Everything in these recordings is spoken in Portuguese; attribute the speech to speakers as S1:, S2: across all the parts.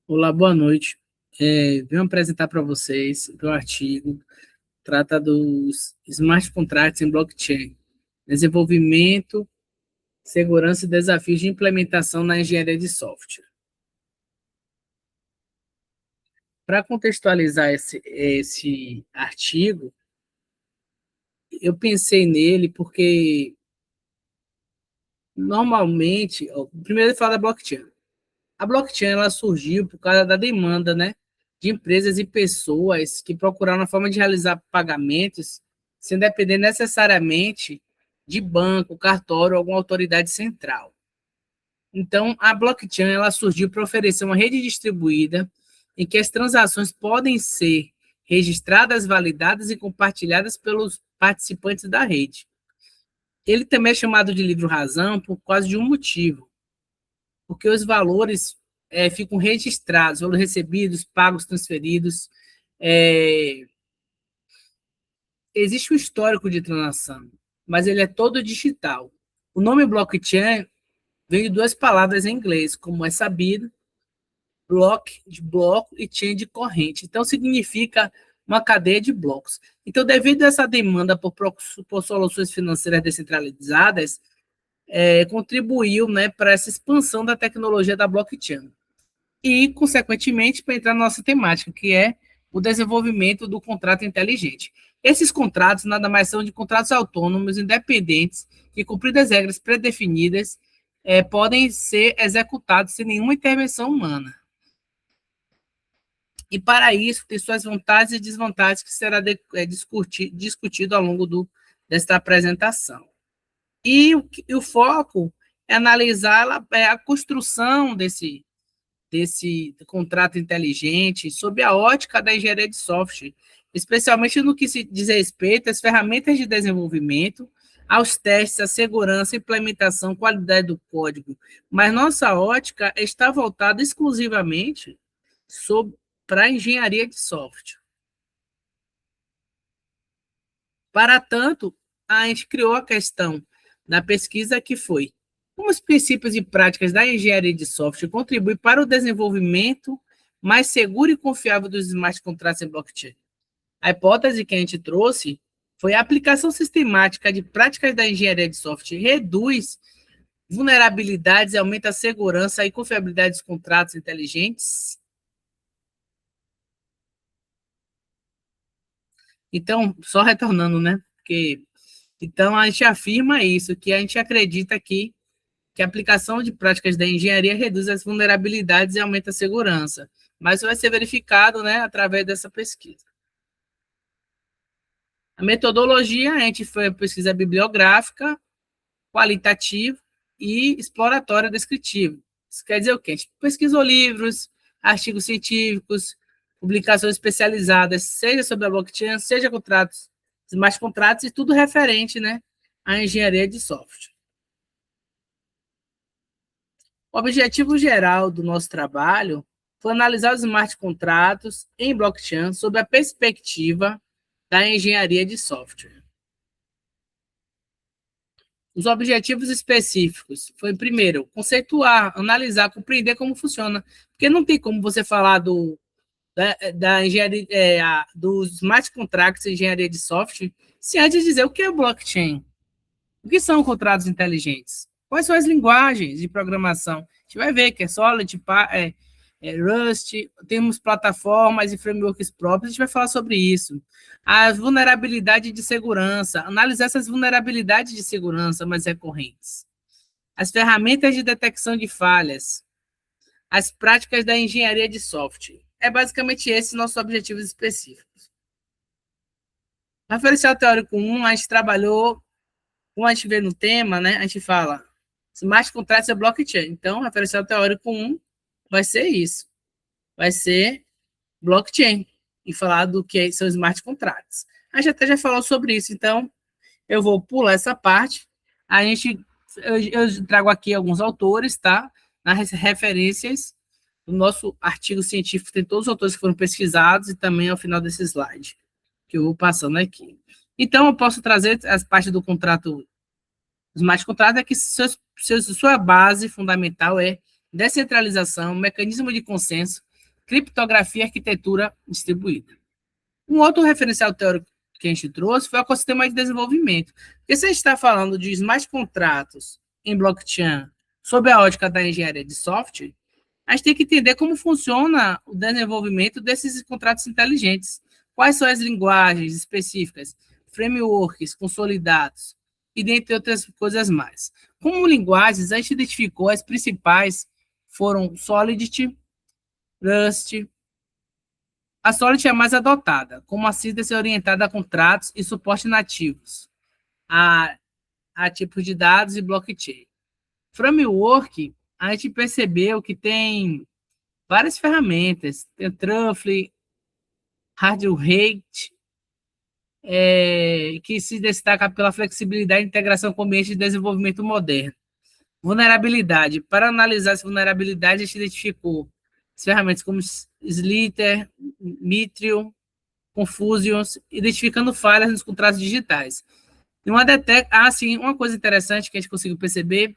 S1: Olá, boa noite. Venho apresentar para vocês o artigo trata dos smart contracts em blockchain, desenvolvimento, segurança e desafios de implementação na engenharia de software. Para contextualizar esse artigo, eu pensei nele porque normalmente, primeiro ele fala da blockchain. A blockchain ela surgiu por causa da demanda, né, de empresas e pessoas que procuraram uma forma de realizar pagamentos sem depender necessariamente de banco, cartório ou alguma autoridade central. Então, a blockchain ela surgiu para oferecer uma rede distribuída em que as transações podem ser registradas, validadas e compartilhadas pelos participantes da rede. Ele também é chamado de livro-razão por causa de um motivo, porque os valores ficam registrados, valores recebidos, pagos, transferidos. É, existe um histórico de transação, mas ele é todo digital. O nome blockchain vem de duas palavras em inglês, como é sabido, block de bloco e chain de corrente. Então, significa uma cadeia de blocos. Então, devido a essa demanda por soluções financeiras descentralizadas, contribuiu, né, para essa expansão da tecnologia da blockchain. E, consequentemente, para entrar na nossa temática, que é o desenvolvimento do contrato inteligente. Esses contratos nada mais são de contratos autônomos, independentes, que, cumpridas as regras predefinidas, podem ser executados sem nenhuma intervenção humana. E, para isso, tem suas vantagens e desvantagens que será discutido ao longo desta apresentação. E o foco é analisar a construção desse contrato inteligente sob a ótica da engenharia de software, especialmente no que se diz respeito às ferramentas de desenvolvimento, aos testes, à segurança, implementação, qualidade do código. Mas nossa ótica está voltada exclusivamente para a engenharia de software. Para tanto, a gente criou a questão da pesquisa que foi: como os princípios e práticas da engenharia de software contribuem para o desenvolvimento mais seguro e confiável dos smart contracts em blockchain? A hipótese que a gente trouxe foi a aplicação sistemática de práticas da engenharia de software reduz vulnerabilidades e aumenta a segurança e confiabilidade dos contratos inteligentes. Então, só retornando, né? Então, a gente afirma isso, que a gente acredita que a aplicação de práticas da engenharia reduz as vulnerabilidades e aumenta a segurança. Mas isso vai ser verificado, né, através dessa pesquisa. A metodologia, a gente foi pesquisa bibliográfica, qualitativa e exploratória descritiva. Isso quer dizer o quê? A gente pesquisou livros, artigos científicos, publicações especializadas, seja sobre a blockchain, seja contratos, smart contratos e tudo referente, né, à engenharia de software. O objetivo geral do nosso trabalho foi analisar os smart contratos em blockchain sob a perspectiva da engenharia de software. Os objetivos específicos foi, primeiro, conceituar, analisar, compreender como funciona, porque não tem como você falar da engenharia, dos smart contracts em engenharia de software, se antes dizer o que é blockchain, o que são contratos inteligentes, quais são as linguagens de programação. A gente vai ver que é Solid, Rust, temos plataformas e frameworks próprios, a gente vai falar sobre isso. As vulnerabilidades de segurança, analisar essas vulnerabilidades de segurança mais recorrentes. As ferramentas de detecção de falhas, as práticas da engenharia de software. É basicamente esses nossos objetivos específicos. Referencial teórico 1, a gente trabalhou, como a gente vê no tema, né, a gente fala smart contracts é blockchain. Então, referencial teórico 1 vai ser isso. Vai ser blockchain e falar do que são smart contracts. A gente até já falou sobre isso, então eu vou pular essa parte. Eu trago aqui alguns autores, tá? Nas referências do nosso artigo científico, tem todos os autores que foram pesquisados e também ao final desse slide, que eu vou passando aqui. Então, eu posso trazer as partes do contrato, smart contract, é que sua base fundamental é descentralização, mecanismo de consenso, criptografia e arquitetura distribuída. Um outro referencial teórico que a gente trouxe foi o ecossistema de desenvolvimento. Porque se a gente está falando de smart contratos em blockchain sob a ótica da engenharia de software, a gente tem que entender como funciona o desenvolvimento desses contratos inteligentes. Quais são as linguagens específicas, frameworks consolidados, e dentre outras coisas mais. Como linguagens, a gente identificou as principais, foram Solidity, Rust. A Solidity é a mais adotada, como a síntese orientada a contratos e suporte nativos, a tipos de dados e blockchain. Framework, a gente percebeu que tem várias ferramentas, tem o Truffle, Hardware, que se destaca pela flexibilidade e integração com o ambiente de desenvolvimento moderno. Vulnerabilidade. Para analisar essa vulnerabilidade, a gente identificou as ferramentas como Slither, Mithril, Confusions, identificando falhas nos contratos digitais. Uma coisa interessante que a gente conseguiu perceber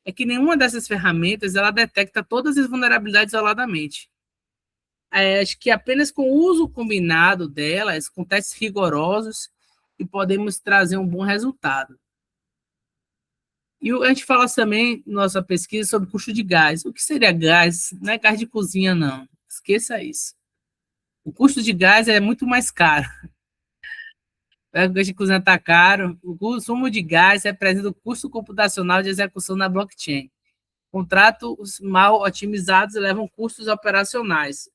S1: é que nenhuma dessas ferramentas ela detecta todas as vulnerabilidades isoladamente. Acho que apenas com o uso combinado delas, com testes rigorosos, e podemos trazer um bom resultado. E a gente fala também, na nossa pesquisa, sobre custo de gás. O que seria gás? Não é gás de cozinha, não. Esqueça isso. O custo de gás é muito mais caro. O gás de cozinha está caro. O consumo de gás representa o custo computacional de execução na blockchain. Contratos mal otimizados levam custos operacionais.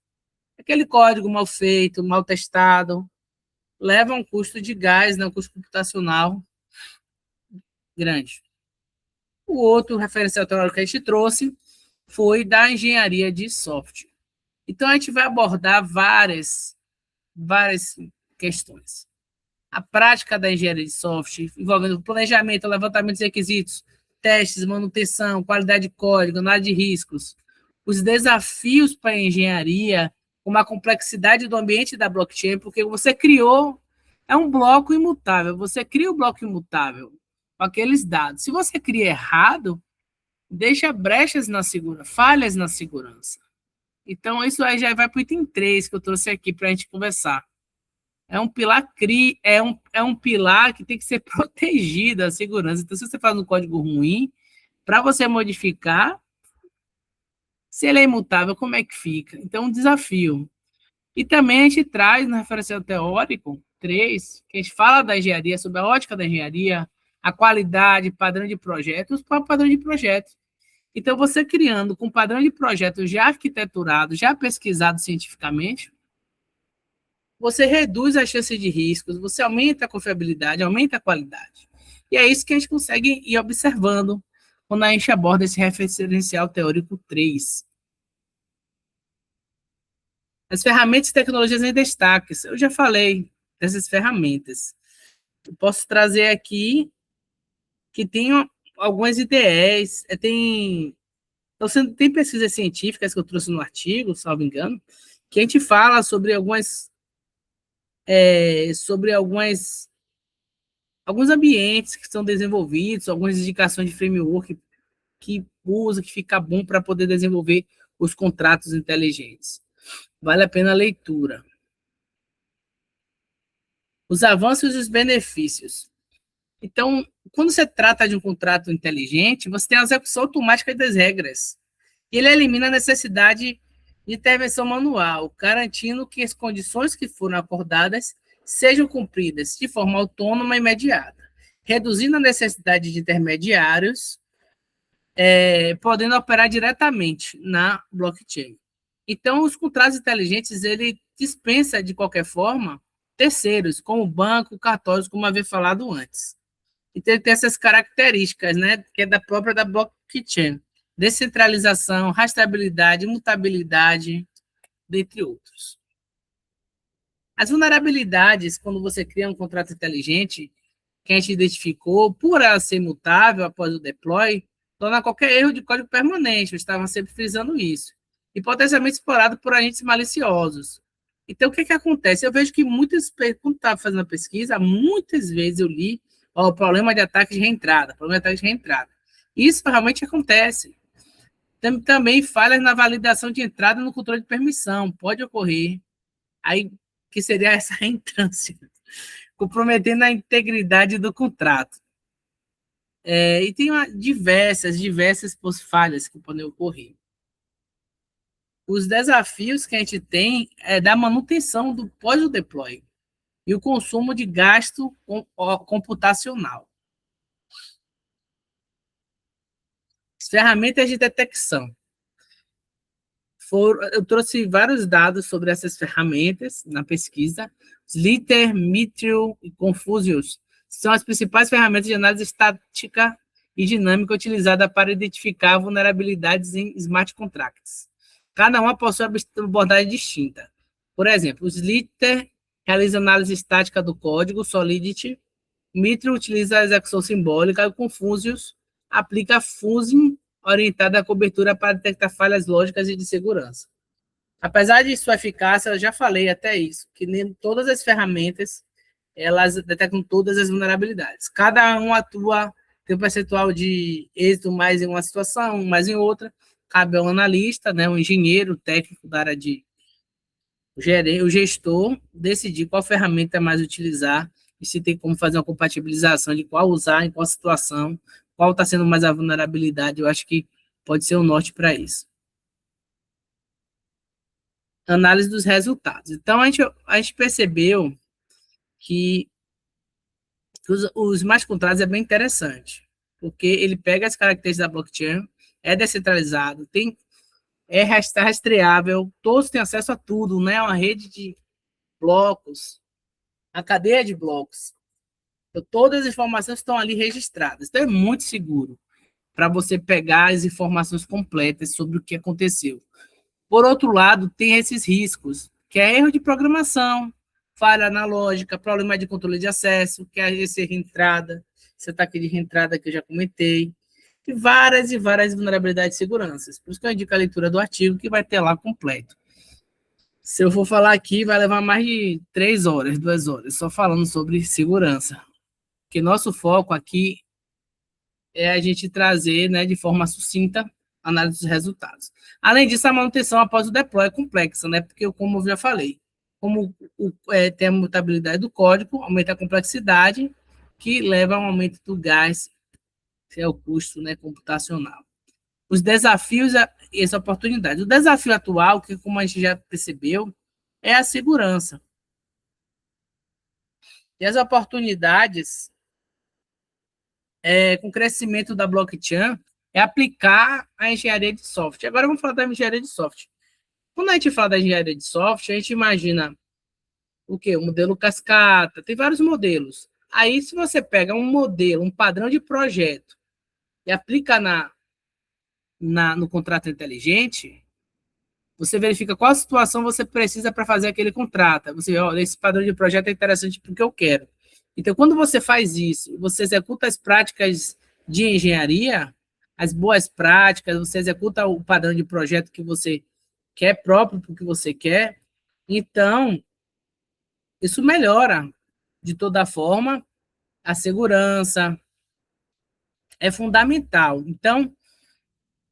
S1: Aquele código mal feito, mal testado, leva a um custo de gás, um custo computacional grande. O outro referencial teórico que a gente trouxe foi da engenharia de software. Então, a gente vai abordar várias questões. A prática da engenharia de software, envolvendo planejamento, levantamento de requisitos, testes, manutenção, qualidade de código, análise de riscos, os desafios para a engenharia, como a complexidade do ambiente da blockchain, porque você criou, é um bloco imutável, você cria o bloco imutável com aqueles dados. Se você cria errado, deixa brechas na segurança, falhas na segurança. Então, isso aí já vai para o item 3 que eu trouxe aqui para a gente conversar. É um pilar pilar que tem que ser protegido, a segurança. Então, se você faz um código ruim, para você modificar, se ele é imutável, como é que fica? Então, um desafio. E também a gente traz no referencial teórico 3, que a gente fala da engenharia, sobre a ótica da engenharia, a qualidade, padrão de projeto, os próprios padrões de projeto. Então, você criando com padrão de projeto já arquiteturados, já pesquisados cientificamente, você reduz a chance de riscos, você aumenta a confiabilidade, aumenta a qualidade. E é isso que a gente consegue ir observando quando a gente aborda esse referencial teórico 3. As ferramentas e tecnologias em destaque. Eu já falei dessas ferramentas. Eu posso trazer aqui que tem algumas ideias, tem pesquisas científicas que eu trouxe no artigo, salvo engano, que a gente fala sobre alguns ambientes que são desenvolvidos, algumas indicações de framework que usa, que fica bom para poder desenvolver os contratos inteligentes. Vale a pena a leitura. Os avanços e os benefícios. Então, quando você trata de um contrato inteligente, você tem a execução automática das regras. Ele elimina a necessidade de intervenção manual, garantindo que as condições que foram acordadas sejam cumpridas de forma autônoma e imediata, reduzindo a necessidade de intermediários, podendo operar diretamente na blockchain. Então, os contratos inteligentes, ele dispensa, de qualquer forma, terceiros, como banco, cartórios, como havia falado antes. Então, ele tem essas características, né, que é da própria da blockchain. Descentralização, rastreabilidade, mutabilidade, dentre outros. As vulnerabilidades, quando você cria um contrato inteligente, que a gente identificou, por ela ser mutável após o deploy, torna qualquer erro de código permanente. Eu estava sempre frisando isso. E potencialmente explorado por agentes maliciosos. Então, o que acontece? Eu vejo que quando estava fazendo a pesquisa, muitas vezes eu li o problema de ataque de reentrada, Isso realmente acontece. Também falhas na validação de entrada no controle de permissão, pode ocorrer. Aí, que seria essa reentrância, comprometendo a integridade do contrato. E tem diversas falhas que podem ocorrer. Os desafios que a gente tem é da manutenção do pós-deploy e o consumo de gasto computacional. As ferramentas de detecção. Eu trouxe vários dados sobre essas ferramentas na pesquisa. Slither, Mitchell e Confucius são as principais ferramentas de análise estática e dinâmica utilizada para identificar vulnerabilidades em smart contracts. Cada uma possui uma abordagem distinta. Por exemplo, o Slither realiza análise estática do código, Solidity. Mitchell utiliza a execução simbólica e o Confucius aplica fuzing orientada à cobertura para detectar falhas lógicas e de segurança. Apesar de sua eficácia, eu já falei até isso, que nem todas as ferramentas, elas detectam todas as vulnerabilidades. Cada um atua, tem um percentual de êxito mais em uma situação, mais em outra. Cabe ao analista, né, um engenheiro técnico da área de o gestor, decidir qual ferramenta mais utilizar e se tem como fazer uma compatibilização de qual usar, em qual situação, qual está sendo mais a vulnerabilidade. Eu acho que pode ser o norte para isso. Análise dos resultados. Então, a gente percebeu que os smart contratos é bem interessante, porque ele pega as características da blockchain, é descentralizado, é rastreável, todos têm acesso a tudo, né? Uma rede de blocos, a cadeia de blocos. Então, todas as informações estão ali registradas. Então, é muito seguro para você pegar as informações completas sobre o que aconteceu. Por outro lado, tem esses riscos, que é erro de programação, falha analógica, problema de controle de acesso, que é esse reentrada, esse ataque de reentrada que eu já comentei, e várias vulnerabilidades de segurança. Por isso que eu indico a leitura do artigo, que vai ter lá completo. Se eu for falar aqui, vai levar mais de 3 horas, 2 horas, só falando sobre segurança. Porque nosso foco aqui é a gente trazer, né, de forma sucinta, análise dos resultados. Além disso, a manutenção após o deploy é complexa, né, porque, como eu já falei, como tem a mutabilidade do código, aumenta a complexidade, que leva a um aumento do gás, que é o custo, né, computacional. Os desafios e as oportunidades. O desafio atual, que como a gente já percebeu, é a segurança. E as oportunidades, com o crescimento da blockchain, é aplicar a engenharia de software. Agora vamos falar da engenharia de software. Quando a gente fala da engenharia de software, a gente imagina o quê? O modelo cascata, tem vários modelos. Aí, se você pega um modelo, um padrão de projeto e aplica no contrato inteligente, você verifica qual situação você precisa para fazer aquele contrato. Você vê, esse padrão de projeto é interessante porque eu quero. Então, quando você faz isso, você executa as práticas de engenharia, as boas práticas, você executa o padrão de projeto que você quer, próprio para o que você quer, então, isso melhora, de toda forma, a segurança, é fundamental. Então,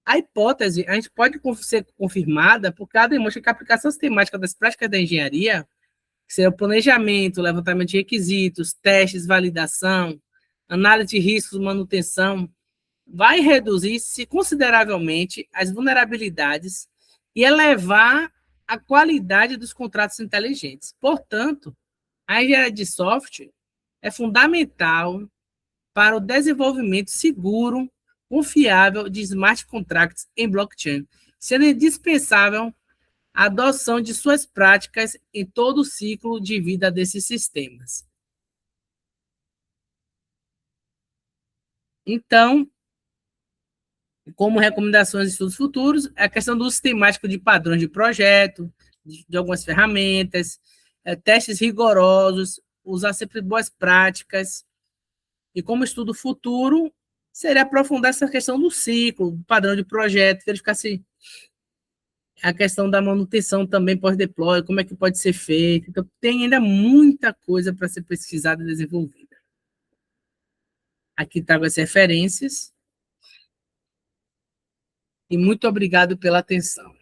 S1: a hipótese, a gente pode ser confirmada porque ela demonstra que a aplicação sistemática das práticas da engenharia, que seria o planejamento, levantamento de requisitos, testes, validação, análise de riscos, manutenção, vai reduzir-se consideravelmente as vulnerabilidades e elevar a qualidade dos contratos inteligentes. Portanto, a engenharia de software é fundamental para o desenvolvimento seguro, confiável de smart contracts em blockchain, sendo indispensável a adoção de suas práticas em todo o ciclo de vida desses sistemas. Então, como recomendações de estudos futuros, a questão do uso sistemático de padrões de projeto, de algumas ferramentas, testes rigorosos, usar sempre boas práticas, e como estudo futuro, seria aprofundar essa questão do ciclo, do padrão de projeto, verificar se a questão da manutenção também pós-deploy, como é que pode ser feito. Então, tem ainda muita coisa para ser pesquisada e desenvolvida. Aqui trago as referências. e muito obrigado pela atenção.